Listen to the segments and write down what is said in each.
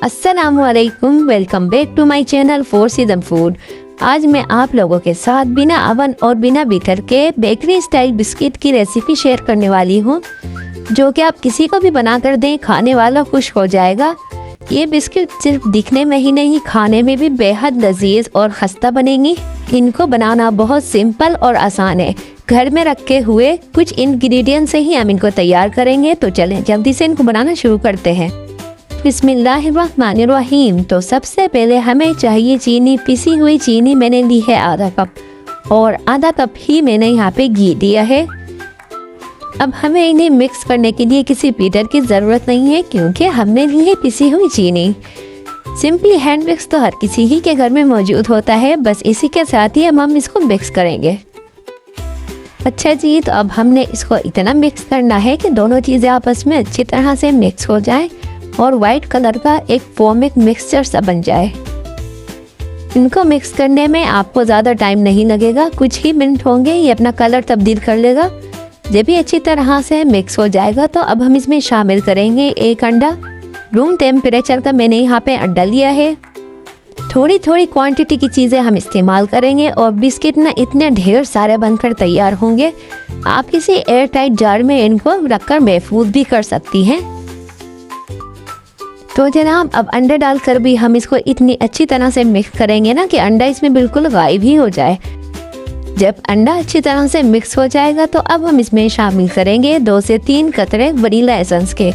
अस्सलामुअलैकुम, welcome back to my channel four season food. आज मैं आप लोगों के साथ बिना अवन और बिना बीटर के बेकरी स्टाइल बिस्किट की रेसिपी शेयर करने वाली हूँ, जो कि आप किसी को भी बना कर दें, खाने वाला खुश हो जाएगा। ये बिस्किट सिर्फ दिखने में ही नहीं, खाने में भी बेहद लजीज और खस्ता बनेंगी। इनको बनाना बहुत सिंपल और आसान है। घर में रखे हुए कुछ इंग्रेडिएंट से ही हम इनको तैयार करेंगे। तो चलें जल्दी से इनको बनाना शुरू करते हैं। बिस्मिल्लाहिर्रहमानिर्रहीम। तो सबसे पहले हमें चाहिए चीनी। पिसी हुई चीनी मैंने ली है आधा कप, और आधा कप ही मैंने यहाँ पे घी दिया है। अब हमें इन्हें मिक्स करने के लिए किसी बीटर की ज़रूरत नहीं है, क्योंकि हमने ली है पिसी हुई चीनी। सिंपली हैंड मिक्स तो हर किसी ही के घर में मौजूद होता है, बस इसी के साथ ही हम इसको मिक्स करेंगे। अच्छा जी, तो अब हमने इसको इतना मिक्स करना है कि दोनों चीज़ें आपस में अच्छी तरह से मिक्स हो जाएं और वाइट कलर का एक फोमिक मिक्सचर सा बन जाए। इनको मिक्स करने में आपको ज़्यादा टाइम नहीं लगेगा, कुछ ही मिनट होंगे, ये अपना कलर तब्दील कर लेगा। जब भी अच्छी तरह से मिक्स हो जाएगा तो अब हम इसमें शामिल करेंगे एक अंडा। रूम टेम्परेचर का मैंने यहाँ पे अंडा लिया है। थोड़ी थोड़ी क्वांटिटी की चीज़ें हम इस्तेमाल करेंगे और बिस्किट ना इतने ढेर सारे बनकर तैयार होंगे। आप किसी एयर टाइट जार में इनको रखकर महफूज भी कर सकती हैं। तो जनाब, अब अंडा डालकर भी हम इसको इतनी अच्छी तरह से मिक्स करेंगे ना कि अंडा इसमें बिल्कुल गायब ही हो जाए। जब अंडा अच्छी तरह से मिक्स हो जाएगा तो अब हम इसमें शामिल करेंगे 2 से 3 कतरे वनीला एसेंस के।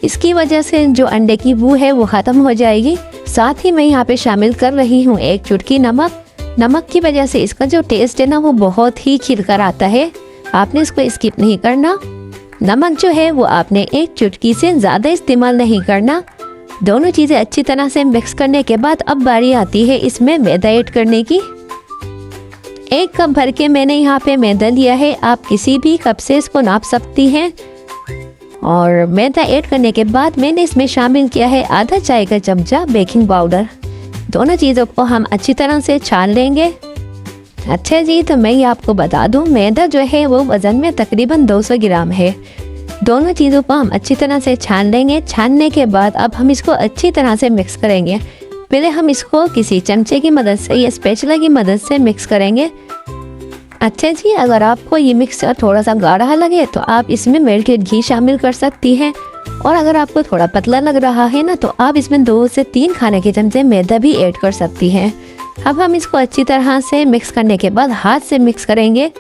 इसकी वजह से जो अंडे की बू है वो ख़त्म हो जाएगी। साथ ही मैं यहाँ पे शामिल कर रही हूँ 1 चुटकी नमक। नमक की वजह से इसका जो टेस्ट है ना वो बहुत ही खिलकर आता है। आपने इसको स्किप नहीं करना। नमक जो है वो आपने 1 चुटकी से ज़्यादा इस्तेमाल नहीं करना। दोनों चीज़ें अच्छी तरह से मिक्स करने के बाद अब बारी आती है इसमें मैदा ऐड करने की। 1 कप भर के मैंने यहाँ पे मैदा लिया है। आप किसी भी कप से इसको नाप सकती हैं। और मैदा ऐड करने के बाद मैंने इसमें शामिल किया है आधा चाय का चमचा बेकिंग पाउडर। दोनों चीज़ों को हम अच्छी तरह से छान लेंगे। अच्छा जी, तो मैं ये आपको बता दूँ, मैदा जो है वो वज़न में तकरीबन 200 ग्राम है। दोनों चीज़ों को हम अच्छी तरह से छान लेंगे। छानने के बाद अब हम इसको अच्छी तरह से मिक्स करेंगे। पहले हम इसको किसी चमचे की मदद से या स्पैचुला की मदद से मिक्स करेंगे। अच्छा जी, अगर आपको ये मिक्सचर थोड़ा सा गाढ़ा लगे तो आप इसमें मेल्टेड घी शामिल कर सकती हैं, और अगर आपको थोड़ा पतला लग रहा है ना तो आप इसमें 2 से 3 खाने के चमचे मैदा भी ऐड कर सकती हैं। अब हम इसको अच्छी तरह से मिक्स करने के बाद हाथ से मिक्स करेंगे।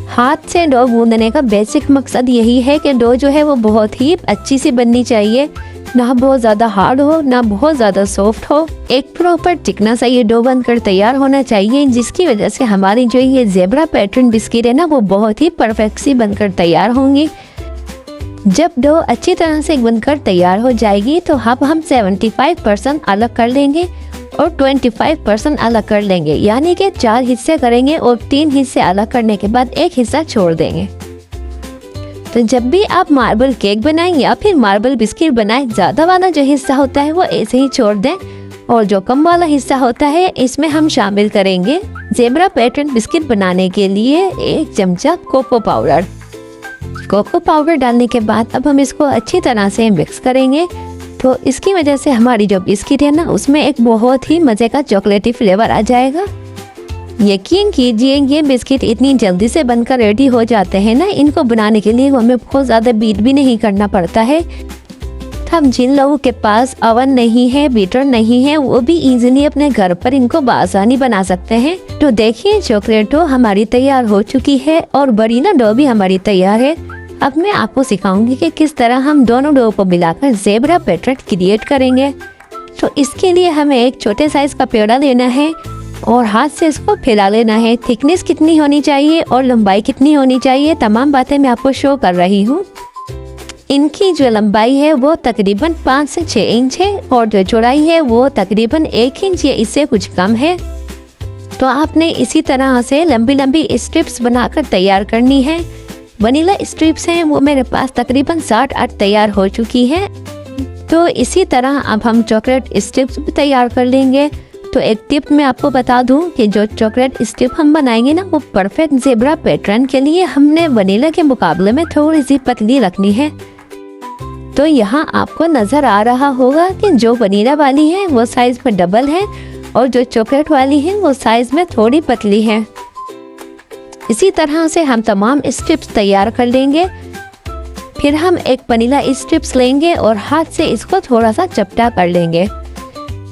हाथ से डो गूंदने का बेसिक मकसद यही है कि डो जो है वो बहुत ही अच्छी सी बननी चाहिए, ना बहुत ज़्यादा हार्ड हो ना बहुत ज़्यादा सॉफ्ट हो। एक प्रॉपर चिकना सा ये डो बनकर तैयार होना चाहिए, जिसकी वजह से हमारी जो ये ज़ेब्रा पैटर्न बिस्किट है ना वो बहुत ही परफेक्ट सी बनकर तैयार होंगी। जब डो अच्छी तरह से बनकर तैयार हो जाएगी तो अब हम 75% अलग कर लेंगे और 25% अलग कर लेंगे, यानी कि 4 हिस्से करेंगे और 3 हिस्से अलग करने के बाद 1 हिस्सा छोड़ देंगे। तो जब भी आप मार्बल केक बनाएं या फिर मार्बल बिस्किट बनाएं, ज़्यादा वाला जो हिस्सा होता है वो ऐसे ही छोड़ दें, और जो कम वाला हिस्सा होता है इसमें हम शामिल करेंगे ज़ेब्रा पैटर्न बिस्किट बनाने के लिए 1 चमचा कोको पाउडर। कोको पाउडर डालने के बाद अब हम इसको अच्छी तरह से मिक्स करेंगे। तो इसकी वजह से हमारी जो बिस्किट है ना उसमें एक बहुत ही मज़े का चॉकलेटी फ्लेवर आ जाएगा। यकीन कीजिए ये बिस्किट इतनी जल्दी से बनकर रेडी हो जाते हैं ना, इनको बनाने के लिए हमें बहुत ज़्यादा बीट भी नहीं करना पड़ता है। हम जिन लोगों के पास अवन नहीं है, बीटर नहीं है, वो भी इजीली अपने घर पर इनको बआसानी बना सकते हैं। तो देखिए, चॉकलेट डो हमारी तैयार हो चुकी है और बड़ी ना डो भी हमारी तैयार है। अब मैं आपको सिखाऊंगी कि किस तरह हम दोनों डो को मिलाकर ज़ेब्रा पैटर्न क्रिएट करेंगे। तो इसके लिए हमें एक छोटे साइज का पेड़ा लेना है और हाथ से इसको फैला लेना है। थिकनेस कितनी होनी चाहिए और लंबाई कितनी होनी चाहिए, तमाम बातें मैं आपको शो कर रही हूँ। इनकी जो लंबाई है वो तकरीबन 5 से 6 इंच है और जो चौड़ाई है वो तकरीबन 1 इंच या इससे कुछ कम है। तो आपने इसी तरह से लंबी लंबी स्ट्रिप्स बनाकर तैयार करनी है। वनीला स्ट्रिप्स हैं वो मेरे पास तकरीबन 60-8 तैयार हो चुकी है। तो इसी तरह अब हम चॉकलेट स्ट्रिप्स भी तैयार कर लेंगे। तो एक टिप मैं आपको बता दूं कि जो चॉकलेट स्ट्रिप हम बनाएंगे ना वो परफेक्ट ज़ेब्रा पैटर्न के लिए हमने वनीला के मुकाबले में थोड़ी सी पतली रखनी है। तो यहाँ आपको नज़र आ रहा होगा कि जो वनीला वाली है वो साइज़ में डबल है और जो चॉकलेट वाली है वो साइज़ में थोड़ी पतली है। इसी तरह से हम तमाम स्ट्रिप्स तैयार कर लेंगे। फिर हम एक वनीला स्ट्रिप्स लेंगे और हाथ से इसको थोड़ा सा चपटा कर लेंगे।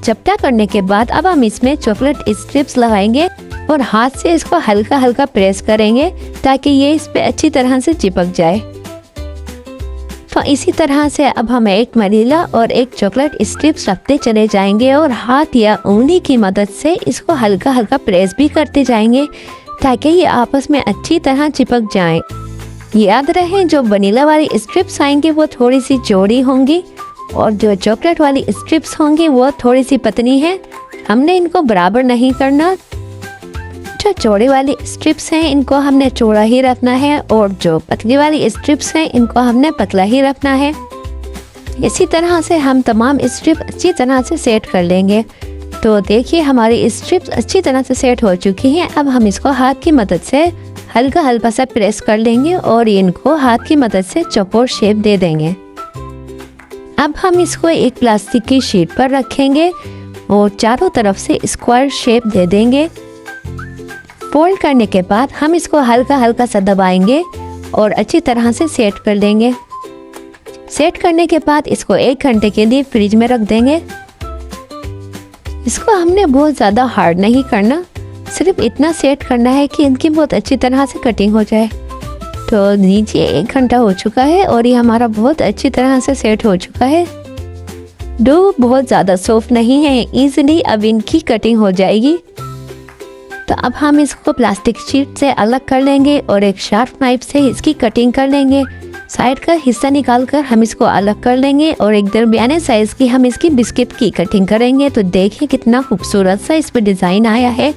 चपटा करने के बाद अब हम इसमें चॉकलेट स्ट्रिप्स लगाएंगे और हाथ से इसको हल्का हल्का प्रेस करेंगे ताकि ये इस पे अच्छी तरह से चिपक जाए। तो इसी तरह से अब हम एक वनीला और एक चॉकलेट स्ट्रिप्स रखते चले जाएंगे और हाथ या उंगली की मदद से इसको हल्का हल्का प्रेस भी करते जाएंगे ताकि ये आपस में अच्छी तरह चिपक जाएं। याद रहे जो वनीला वाली स्ट्रिप्स आएंगी वो थोड़ी सी चौड़ी होंगी और जो चॉकलेट वाली स्ट्रिप्स होंगी वो थोड़ी सी पतली हैं। हमने इनको बराबर नहीं करना। जो चौड़ी वाली स्ट्रिप्स हैं इनको हमने चौड़ा ही रखना है और जो पतली वाली स्ट्रिप्स हैं इनको हमने पतला ही रखना है। इसी तरह से हम तमाम स्ट्रिप अच्छी तरह से सेट कर लेंगे। तो देखिए हमारी स्ट्रिप्स अच्छी तरह से सेट हो चुकी हैं। अब हम इसको हाथ की मदद से हल्का हल्का सा प्रेस कर लेंगे और इनको हाथ की मदद से चौकोर शेप दे देंगे। अब हम इसको एक प्लास्टिक की शीट पर रखेंगे और चारों तरफ से स्क्वायर शेप दे देंगे। फोल्ड करने के बाद हम इसको हल्का हल्का सा दबाएंगे और अच्छी तरह से सेट कर लेंगे। सेट करने के बाद इसको 1 घंटे के लिए फ्रिज में रख देंगे। इसको हमने बहुत ज़्यादा हार्ड नहीं करना, सिर्फ इतना सेट करना है कि इनकी बहुत अच्छी तरह से कटिंग हो जाए। तो नीचे 1 घंटा हो चुका है और ये हमारा बहुत अच्छी तरह से सेट हो चुका है। डो बहुत ज़्यादा सॉफ्ट नहीं है, इजीली अब इनकी कटिंग हो जाएगी। तो अब हम इसको प्लास्टिक शीट से अलग कर लेंगे और एक शार्प नाइफ से इसकी कटिंग कर लेंगे। साइड का हिस्सा निकाल कर हम इसको अलग कर लेंगे और एक दरमियाने साइज की हम इसकी बिस्किट की कटिंग करेंगे। तो देखिए कितना खूबसूरत सा इस पर डिज़ाइन आया है।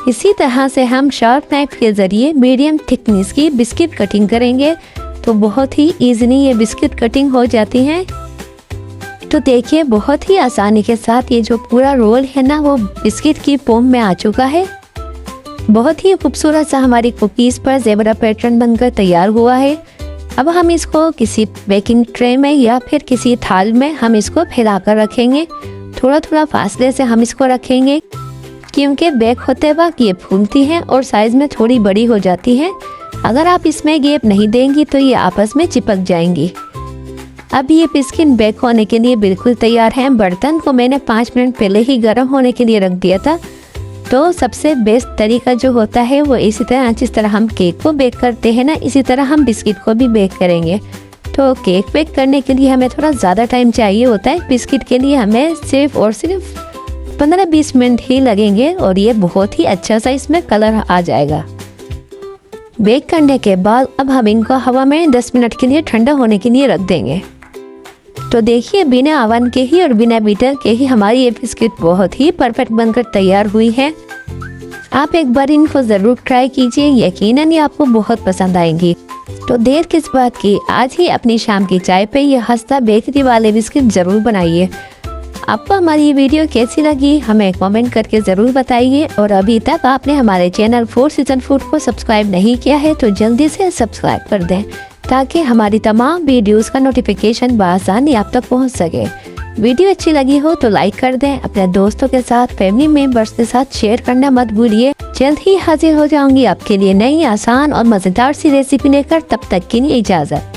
इसी तरह से हम शार्प नाइफ के ज़रिए मीडियम थिकनेस की बिस्किट कटिंग करेंगे। तो बहुत ही ईजिली ये बिस्किट कटिंग हो जाती हैं। तो देखिए बहुत ही आसानी के साथ ये जो पूरा रोल है ना वो बिस्किट की फॉर्म में आ चुका है। बहुत ही खूबसूरत सा हमारी कुकीज़ पर ज़ेबरा पैटर्न बनकर तैयार हुआ है। अब हम इसको किसी बेकिंग ट्रे में या फिर किसी थाल में हम इसको फैला कर रखेंगे। थोड़ा थोड़ा फासले से हम इसको रखेंगे क्योंकि बेक होते वक्त ये फूलती हैं और साइज़ में थोड़ी बड़ी हो जाती हैं। अगर आप इसमें गैप नहीं देंगी तो ये आपस में चिपक जाएंगी। अब ये बिस्किट बेक होने के लिए बिल्कुल तैयार है। बर्तन को मैंने 5 मिनट पहले ही गर्म होने के लिए रख दिया था। तो सबसे बेस्ट तरीका जो होता है वो इसी तरह, जिस तरह हम केक को बेक करते हैं ना, इसी तरह हम बिस्किट को भी बेक करेंगे। तो केक बेक करने के लिए हमें थोड़ा ज़्यादा टाइम चाहिए होता है। बिस्किट के लिए हमें सिर्फ और सिर्फ 15-20 मिनट ही लगेंगे और ये बहुत ही अच्छा सा इसमें कलर आ जाएगा। बेक करने के बाद अब हम इनको हवा में 10 मिनट के लिए ठंडा होने के लिए रख देंगे। तो देखिए बिना ओवन के ही और बिना बीटर के ही हमारी ये बिस्किट बहुत ही परफेक्ट बनकर तैयार हुई है। आप एक बार इनको ज़रूर ट्राई कीजिए, यकीनन ये आपको बहुत पसंद आएंगी। तो देर किस बात की, आज ही अपनी शाम की चाय पे ये हंसता बेकरी वाले बिस्किट ज़रूर बनाइए। आपको हमारी ये वीडियो कैसी लगी हमें कमेंट करके ज़रूर बताइए। और अभी तक आपने हमारे चैनल 4 सीजन फूड को सब्सक्राइब नहीं किया है तो जल्दी से सब्सक्राइब कर दें ताकि हमारी तमाम वीडियोस का नोटिफिकेशन बआसानी आप तक पहुंच सके। वीडियो अच्छी लगी हो तो लाइक कर दें, अपने दोस्तों के साथ, फैमिली मेंबर्स के साथ शेयर करना मत भूलिए। जल्द ही हाजिर हो जाऊंगी आपके लिए नई आसान और मज़ेदार सी रेसिपी लेकर। तब तक के लिए इजाज़त।